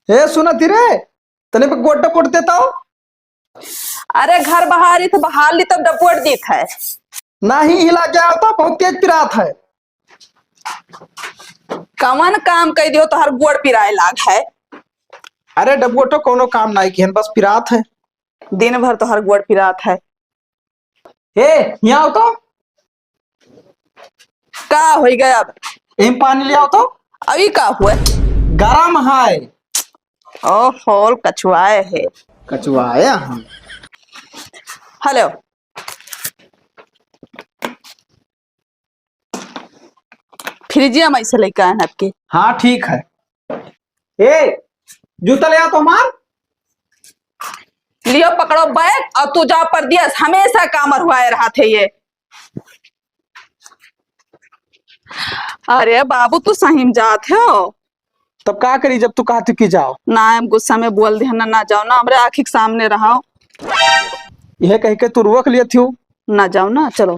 हे सुना रे, तने पे गोटा पोट देता हो। अरे घर बहारी तो बहार ली तब डपोट दी था। नहीं हिला के आता, बहुत तेज पिरात है। कवन काम कह दियो तो हर गोड़ पिराए लाग है। अरे डबोटो कोनो काम नहीं किहन, बस पिरात है। दिन भर तो हर गोड़ पिरात है। हे यहाँ आओ तो। का हो गया अब? यहीं पानी ले आओ तो। अभी का हुआ? गरम है। ओ होल कछुआए है। कचुआया हम। हेलो, फ्रिजिया में से लेकर आए आपके। हाँ ठीक है। ए जूता ले आओ तो मार। लियो पकड़ो बैग और तू जा पर दिया, हमेशा कामर हुआ रहा थे ये। अरे बाबू तू सही में जात हो। तब का करी जब तू कहती कि जाओ। ना हम गुस्सा में बोल दे ना जाओ ना, हमरे आँखी के सामने रहो। यह कह के तू रुक लिया थी। ना जाओ ना, चलो।